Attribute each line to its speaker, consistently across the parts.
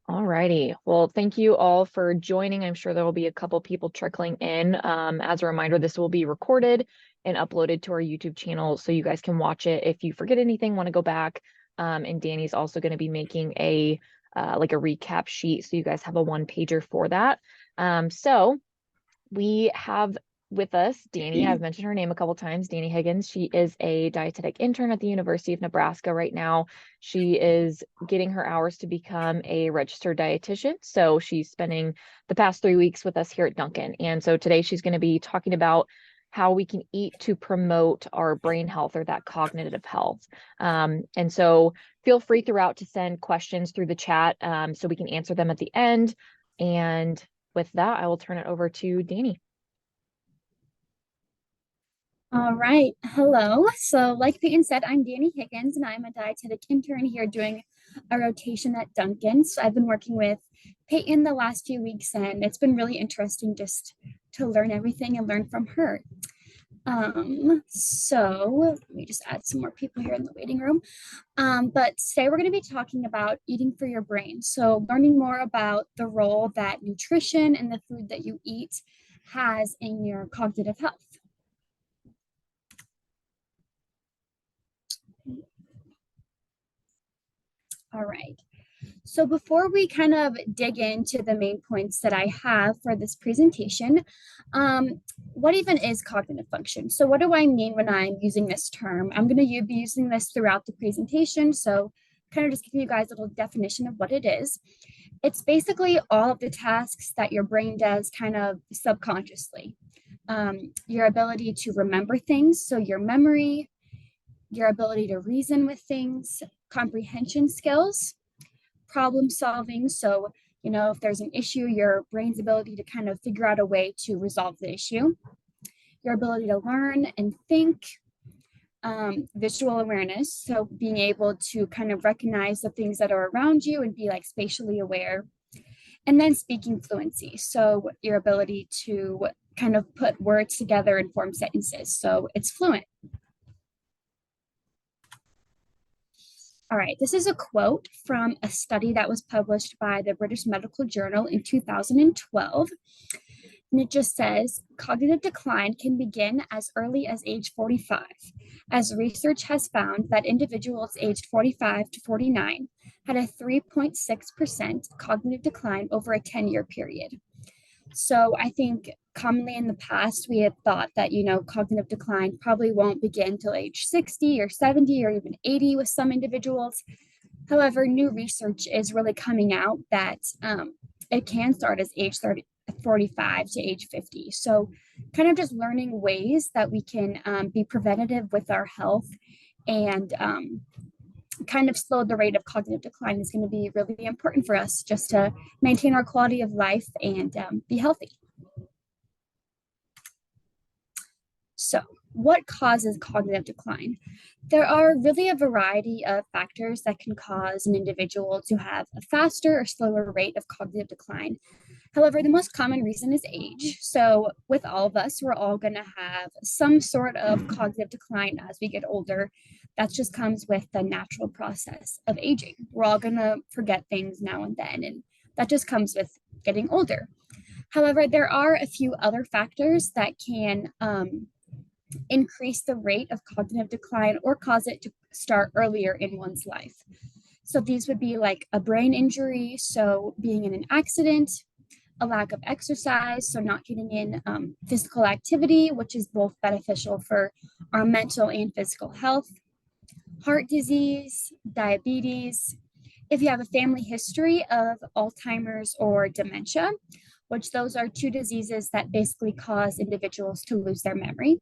Speaker 1: All righty. Well, thank you all for joining. I'm sure there will be a couple people trickling in. As a reminder, this will be recorded and uploaded to our YouTube channel so you guys can watch it if you forget anything, want to go back. And Danny's also going to be making a like a recap sheet so you guys have a one pager for that. So we have with us Dani. I've mentioned her name a couple times, Dani Higgins. She is a dietetic intern at the University of Nebraska right now. She is getting her hours to become a registered dietitian. So she's spending the past 3 weeks with us here at Duncan. And so today she's going to be talking about how we can eat to promote our brain health or that cognitive health. And so feel free throughout to send questions through the chat so we can answer them at the end. And with that, I will turn it over to Dani.
Speaker 2: All right. Hello. So, like Peyton said, I'm Dani Higgins, and I'm a dietetic intern here doing a rotation at Duncan. So, I've been working with Peyton the last few weeks, and it's been really interesting just to learn everything and learn from her. So let me just add some more people here in the waiting room. But today we're going to be talking about eating for your brain. So, learning more about the role that nutrition and the food that you eat has in your cognitive health. All right. So before we kind of dig into the main points that I have for this presentation, what even is cognitive function? So what do I mean when I'm using this term? I'm going to be using this throughout the presentation. So kind of just give you guys a little definition of what it is. It's basically all of the tasks that your brain does kind of subconsciously. Your ability to remember things, so your memory, your ability to reason with things, comprehension skills, problem solving. So, if there's an issue, your brain's ability to kind of figure out a way to resolve the issue, your ability to learn and think, visual awareness. So, being able to kind of recognize the things that are around you and be like spatially aware. And then speaking fluency. So, your ability to kind of put words together and form sentences. So, it's fluent. All right, this is a quote from a study that was published by the British Medical Journal in 2012. And it just says, cognitive decline can begin as early as age 45, as research has found that individuals aged 45 to 49 had a 3.6% cognitive decline over a 10-year period. So I think commonly in the past, we had thought that, cognitive decline probably won't begin till age 60 or 70 or even 80 with some individuals. However, new research is really coming out that it can start as age 45 to age 50. So kind of just learning ways that we can be preventative with our health and kind of slow the rate of cognitive decline is going to be really important for us just to maintain our quality of life and be healthy. So, what causes cognitive decline? There are really a variety of factors that can cause an individual to have a faster or slower rate of cognitive decline. However, the most common reason is age. So, with all of us, we're all going to have some sort of cognitive decline as we get older. That just comes with the natural process of aging. We're all going to forget things now and then, and that just comes with getting older. However, there are a few other factors that can increase the rate of cognitive decline or cause it to start earlier in one's life. So these would be like a brain injury, so being in an accident, a lack of exercise, so not getting in physical activity, which is both beneficial for our mental and physical health, heart disease, diabetes, if you have a family history of Alzheimer's or dementia, which those are two diseases that basically cause individuals to lose their memory.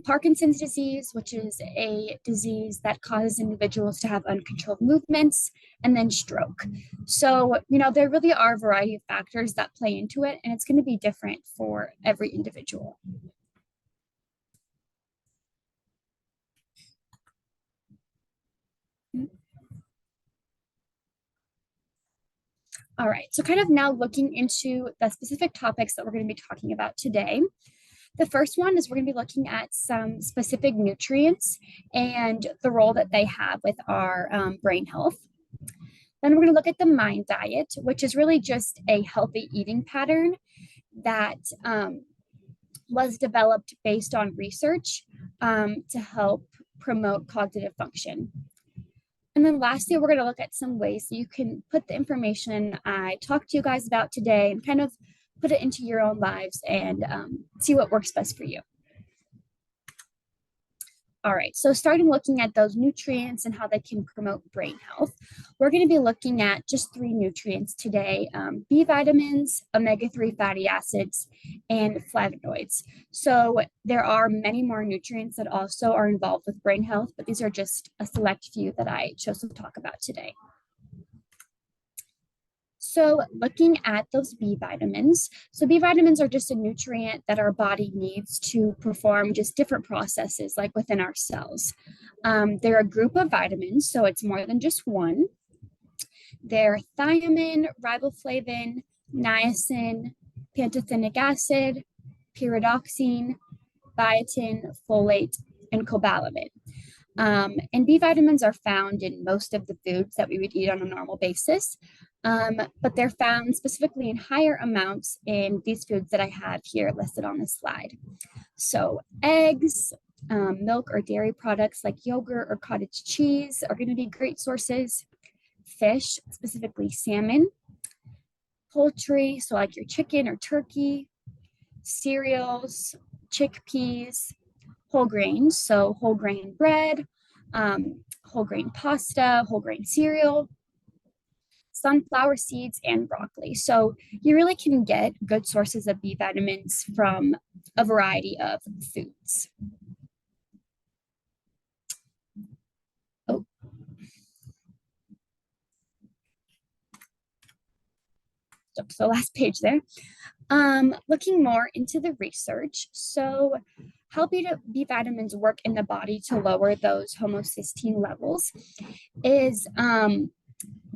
Speaker 2: Parkinson's disease, which is a disease that causes individuals to have uncontrolled movements, and then stroke. So, there really are a variety of factors that play into it, and it's going to be different for every individual. All right, so kind of now looking into the specific topics that we're going to be talking about today. The first one is we're going to be looking at some specific nutrients and the role that they have with our brain health. Then we're going to look at the mind diet, which is really just a healthy eating pattern that was developed based on research to help promote cognitive function. And then lastly, we're going to look at some ways that you can put the information I talked to you guys about today and kind of put it into your own lives and see what works best for you. All right, so starting looking at those nutrients and how they can promote brain health, we're going to be looking at just 3 nutrients today, B vitamins, omega-3 fatty acids, and flavonoids. So there are many more nutrients that also are involved with brain health, but these are just a select few that I chose to talk about today. So looking at those B vitamins, so B vitamins are just a nutrient that our body needs to perform just different processes like within our cells. They're a group of vitamins, so it's more than just one. They're thiamine, riboflavin, niacin, pantothenic acid, pyridoxine, biotin, folate, and cobalamin. And B vitamins are found in most of the foods that we would eat on a normal basis, but they're found specifically in higher amounts in these foods that I have here listed on this slide. So eggs, milk or dairy products like yogurt or cottage cheese are going to be great sources. Fish, specifically salmon, poultry, so like your chicken or turkey, cereals, chickpeas, whole grains, so whole grain bread, whole grain pasta, whole grain cereal, sunflower seeds, and broccoli. So you really can get good sources of B vitamins from a variety of foods. Oh. So last page there. Looking more into the research. So how B vitamins work in the body to lower those homocysteine levels is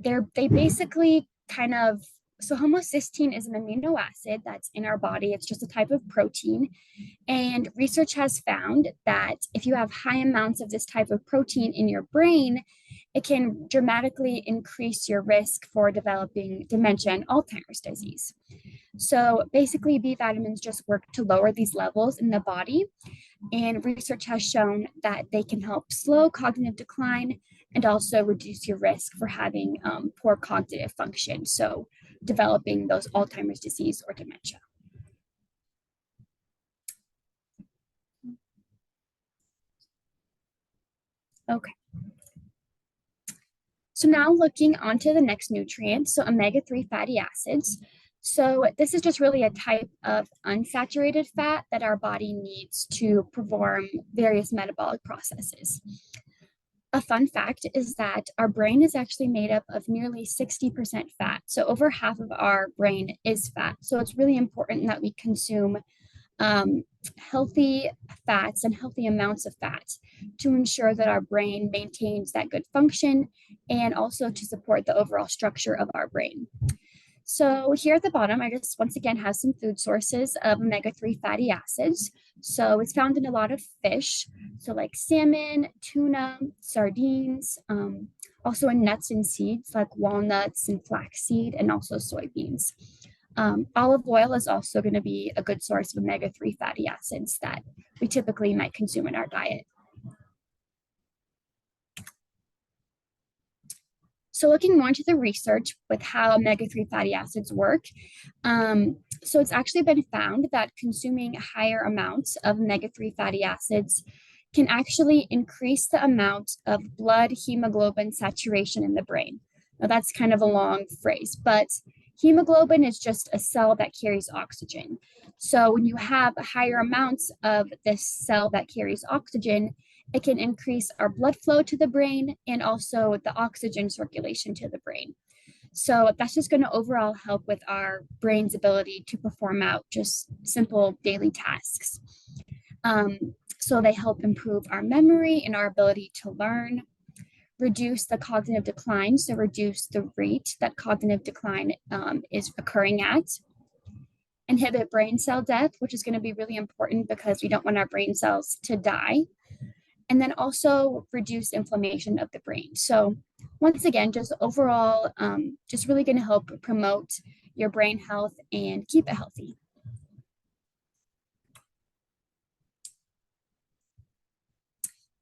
Speaker 2: they basically kind of, so homocysteine is an amino acid that's in our body. It's just a type of protein. And research has found that if you have high amounts of this type of protein in your brain, it can dramatically increase your risk for developing dementia and Alzheimer's disease. So basically, B vitamins just work to lower these levels in the body. And research has shown that they can help slow cognitive decline and also reduce your risk for having poor cognitive function. So developing those Alzheimer's disease or dementia. Okay. So now looking onto the next nutrient, so omega-3 fatty acids. So this is just really a type of unsaturated fat that our body needs to perform various metabolic processes. A fun fact is that our brain is actually made up of nearly 60% fat. So over half of our brain is fat. So it's really important that we consume healthy fats and healthy amounts of fat to ensure that our brain maintains that good function and also to support the overall structure of our brain. So here at the bottom, I just once again have some food sources of omega-3 fatty acids. So it's found in a lot of fish, so like salmon, tuna, sardines, also in nuts and seeds like walnuts and flaxseed, and also soybeans. Olive oil is also going to be a good source of omega-3 fatty acids that we typically might consume in our diet. So looking more into the research with how omega-3 fatty acids work, so it's actually been found that consuming higher amounts of omega-3 fatty acids can actually increase the amount of blood hemoglobin saturation in the brain. Now that's kind of a long phrase, but hemoglobin is just a cell that carries oxygen. So when you have higher amounts of this cell that carries oxygen, it can increase our blood flow to the brain and also the oxygen circulation to the brain. So that's just going to overall help with our brain's ability to perform out just simple daily tasks. So they help improve our memory and our ability to learn, reduce the cognitive decline, so reduce the rate that cognitive decline is occurring at, inhibit brain cell death, which is going to be really important because we don't want our brain cells to die, and then also reduce inflammation of the brain. So once again, just overall, just really going to help promote your brain health and keep it healthy.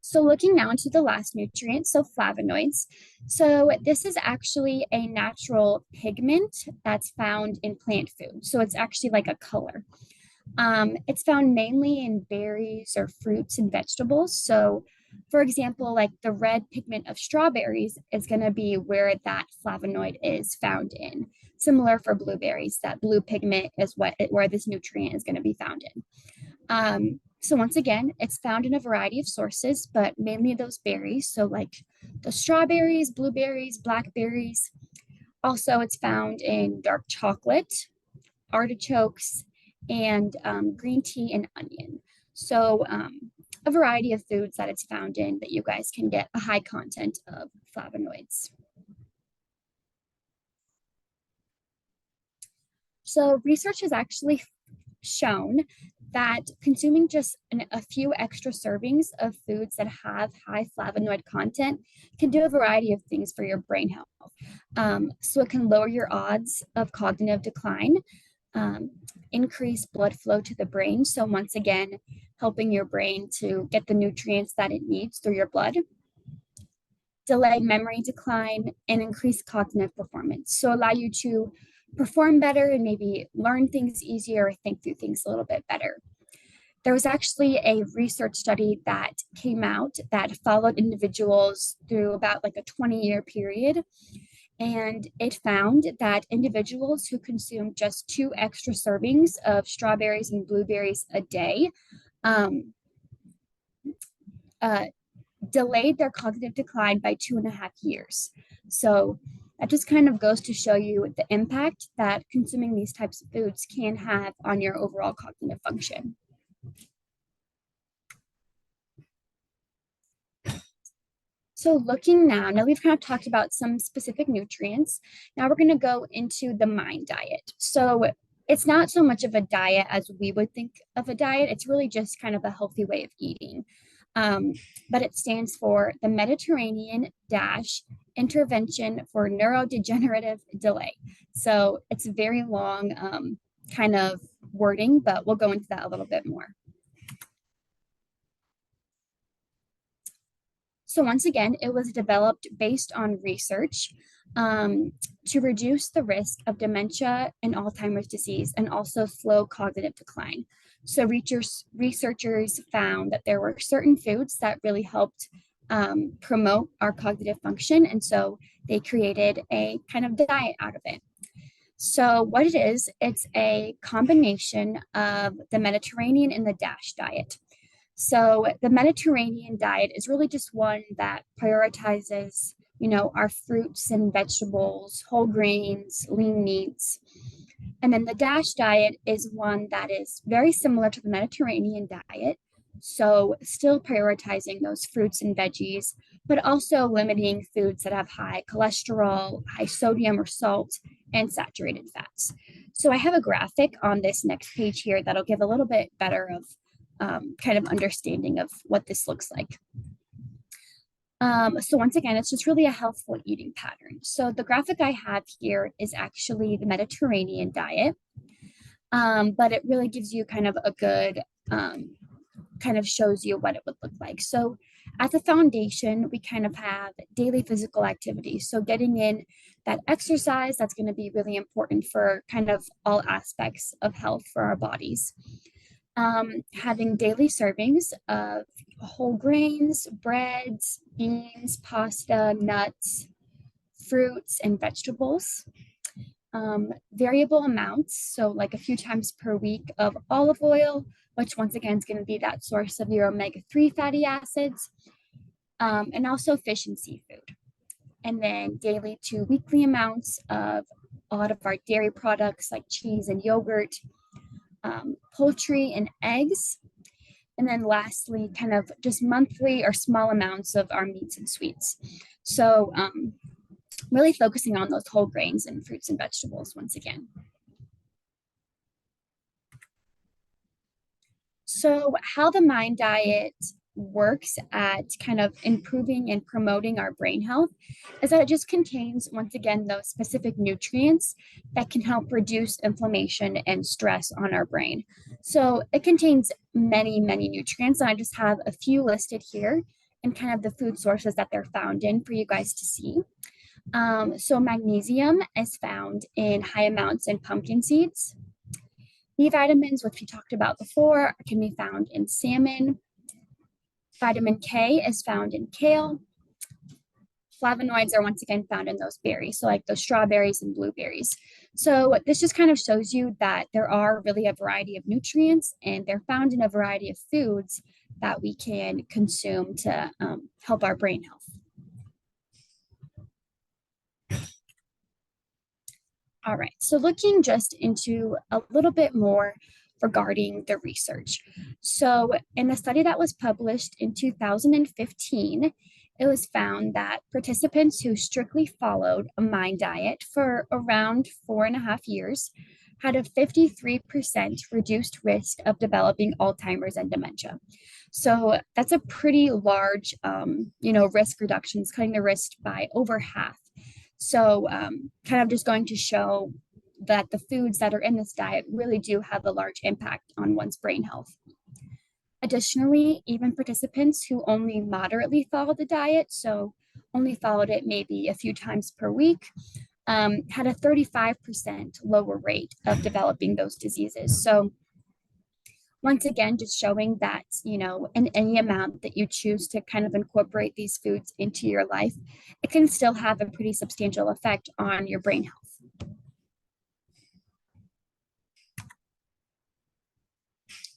Speaker 2: So looking now into the last nutrient, so flavonoids. So this is actually a natural pigment that's found in plant food. So it's actually like a color. It's found mainly in berries or fruits and vegetables. So for example, like the red pigment of strawberries is going to be where that flavonoid is found in. Similar for blueberries, that blue pigment is where this nutrient is going to be found in. So once again, it's found in a variety of sources, but mainly those berries. So like the strawberries, blueberries, blackberries. Also, it's found in dark chocolate, artichokes, and green tea and onion. So a variety of foods that it's found in that you guys can get a high content of flavonoids. So research has actually shown that consuming just a few extra servings of foods that have high flavonoid content can do a variety of things for your brain health. So it can lower your odds of cognitive decline, increase blood flow to the brain. So once again, helping your brain to get the nutrients that it needs through your blood, delay memory decline, and increase cognitive performance. So allow you to perform better and maybe learn things easier or think through things a little bit better. There was actually a research study that came out that followed individuals through about like a 20-year period. And it found that individuals who consume just 2 extra servings of strawberries and blueberries a day delayed their cognitive decline by 2.5 years. So that just kind of goes to show you the impact that consuming these types of foods can have on your overall cognitive function. So looking now we've kind of talked about some specific nutrients. Now we're going to go into the MIND diet. So it's not so much of a diet as we would think of a diet. It's really just kind of a healthy way of eating. But it stands for the Mediterranean Dash Intervention for Neurodegenerative Delay. So it's a very long kind of wording, but we'll go into that a little bit more. So once again, it was developed based on research to reduce the risk of dementia and Alzheimer's disease and also slow cognitive decline. So researchers found that there were certain foods that really helped promote our cognitive function. And so they created a kind of diet out of it. So what it is, it's a combination of the Mediterranean and the DASH diet. So the Mediterranean diet is really just one that prioritizes, our fruits and vegetables, whole grains, lean meats. And then the DASH diet is one that is very similar to the Mediterranean diet. So still prioritizing those fruits and veggies, but also limiting foods that have high cholesterol, high sodium or salt, and saturated fats. So I have a graphic on this next page here that'll give a little bit better of kind of understanding of what this looks like. So once again, it's just really a healthful eating pattern. So the graphic I have here is actually the Mediterranean diet, but it really gives you kind of a good, kind of shows you what it would look like. So at the foundation, we kind of have daily physical activity. So getting in that exercise, that's going to be really important for kind of all aspects of health for our bodies. Having daily servings of whole grains, breads, beans, pasta, nuts, fruits, and vegetables. Variable amounts, so like a few times per week of olive oil, which once again is going to be that source of your omega-3 fatty acids, and also fish and seafood. And then daily to weekly amounts of a lot of our dairy products like cheese and yogurt, poultry and eggs. And then lastly, kind of just monthly or small amounts of our meats and sweets. So really focusing on those whole grains and fruits and vegetables once again. So, how the mind diet works at kind of improving and promoting our brain health is that it just contains, once again, those specific nutrients that can help reduce inflammation and stress on our brain. So, it contains many, many nutrients, and I just have a few listed here and kind of the food sources that they're found in for you guys to see. So, magnesium is found in high amounts in pumpkin seeds. B vitamins, which we talked about before, can be found in salmon. Vitamin K is found in kale. Flavonoids are once again found in those berries, so like those strawberries and blueberries. So this just kind of shows you that there are really a variety of nutrients and they're found in a variety of foods that we can consume to help our brain health. All right, so looking just into a little bit more regarding the research. So in a study that was published in 2015, it was found that participants who strictly followed a mind diet for around 4.5 years had a 53% reduced risk of developing Alzheimer's and dementia. So that's a pretty large, risk reductions, cutting the risk by over half. So, kind of just going to show that the foods that are in this diet really do have a large impact on one's brain health. Additionally, even participants who only moderately followed the diet, so only followed it maybe a few times per week, had a 35% lower rate of developing those diseases. So, once again, just showing that, in any amount that you choose to kind of incorporate these foods into your life, it can still have a pretty substantial effect on your brain health.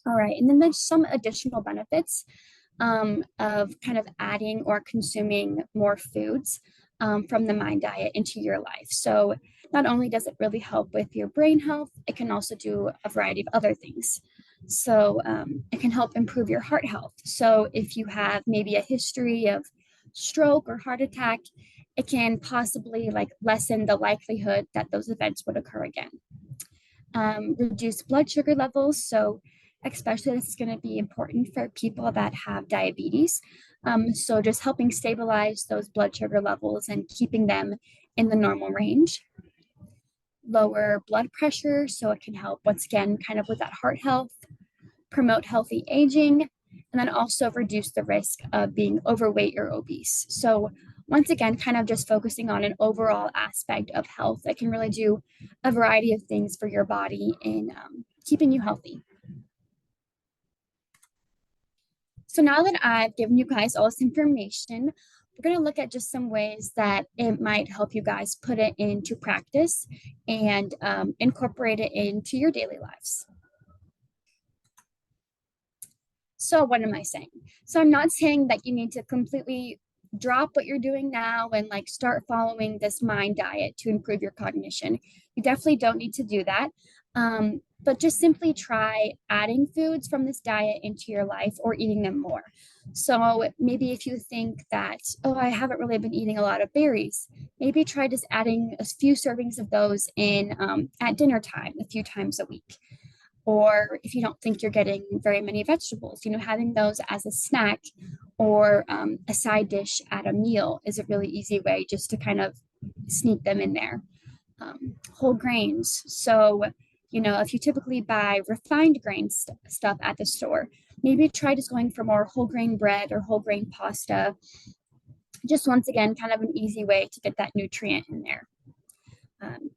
Speaker 2: All right, and then there's some additional benefits of kind of adding or consuming more foods from the mind diet into your life. So not only does it really help with your brain health, it can also do a variety of other things. So it can help improve your heart health. So if you have maybe a history of stroke or heart attack, it can possibly like lessen the likelihood that those events would occur again. Reduce blood sugar levels. So especially this is going to be important for people that have diabetes. So just helping stabilize those blood sugar levels and keeping them in the normal range. Lower blood pressure, so it can help once again kind of with that heart health, promote healthy aging, and then also reduce the risk of being overweight or obese. So once again, kind of just focusing on an overall aspect of health that can really do a variety of things for your body in keeping you healthy. So now that I've given you guys all this information, we're going to look at just some ways that it might help you guys put it into practice and incorporate it into your daily lives. So what am I saying? So I'm not saying that you need to completely drop what you're doing now and like start following this mind diet to improve your cognition. You definitely don't need to do that. But just simply try adding foods from this diet into your life or eating them more. So maybe if you think that, oh, I haven't really been eating a lot of berries, maybe try just adding a few servings of those in at dinner time a few times a week. Or if you don't think you're getting very many vegetables, having those as a snack or a side dish at a meal is a really easy way just to kind of sneak them in there. Whole grains. So, if you typically buy refined grain stuff at the store, maybe try just going for more whole grain bread or whole grain pasta. Just once again, kind of an easy way to get that nutrient in there.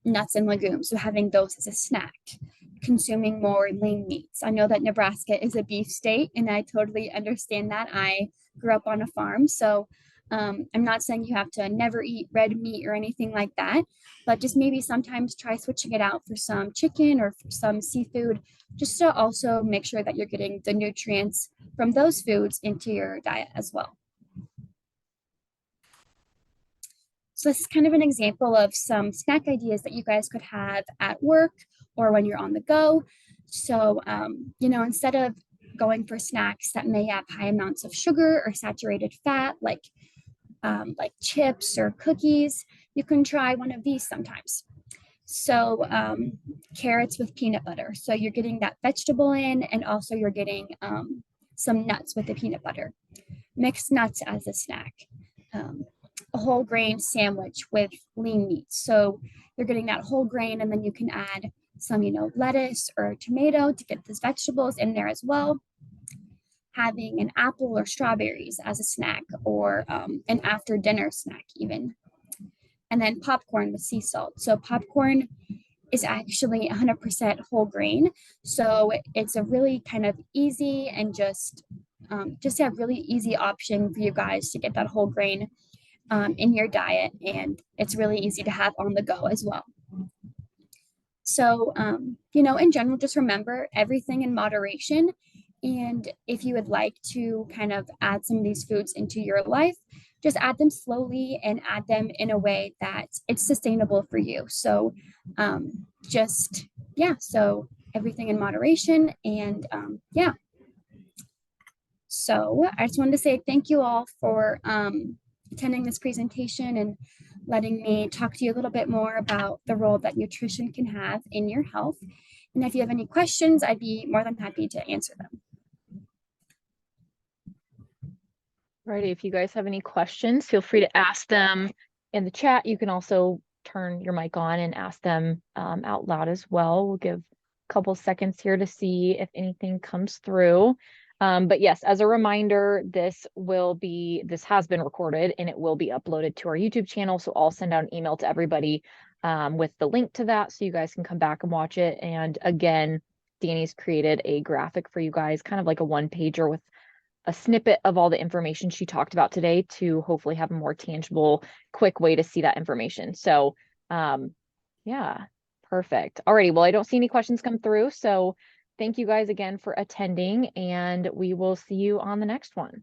Speaker 2: Nuts and legumes, so having those as a snack. Consuming more lean meats. I know that Nebraska is a beef state, and I totally understand that. I grew up on a farm, so I'm not saying you have to never eat red meat or anything like that, but just maybe sometimes try switching it out for some chicken or for some seafood, just to also make sure that you're getting the nutrients from those foods into your diet as well. So this is kind of an example of some snack ideas that you guys could have at work or when you're on the go. So, instead of going for snacks that may have high amounts of sugar or saturated fat, like chips or cookies, you can try one of these sometimes. So carrots with peanut butter. So you're getting that vegetable in, and also you're getting some nuts with the peanut butter. Mixed nuts as a snack. Um, a whole grain sandwich with lean meat. So you're getting that whole grain, and then you can add some, lettuce or tomato to get those vegetables in there as well. Having an apple or strawberries as a snack, or an after dinner snack, even. And then popcorn with sea salt. So popcorn is actually 100% whole grain. So it's a really kind of easy and just a really easy option for you guys to get that whole grain in your diet. And it's really easy to have on the go as well. So, in general, just remember everything in moderation. And if you would like to kind of add some of these foods into your life, just add them slowly and add them in a way that it's sustainable for you. So, just, yeah, so everything in moderation. And yeah, so I just wanted to say thank you all for attending this presentation and letting me talk to you a little bit more about the role that nutrition can have in your health. And if you have any questions, I'd be more than happy to answer them.
Speaker 1: Right. If you guys have any questions, feel free to ask them in the chat. You can also turn your mic on and ask them out loud as well. We'll give a couple seconds here to see if anything comes through. But yes, as a reminder, this has been recorded and it will be uploaded to our YouTube channel. So I'll send out an email to everybody with the link to that so you guys can come back and watch it. And again, Dani's created a graphic for you guys, kind of like a one-pager with a snippet of all the information she talked about today to hopefully have a more tangible, quick way to see that information. So, yeah, perfect. Alrighty, well, I don't see any questions come through. So thank you guys again for attending, and we will see you on the next one.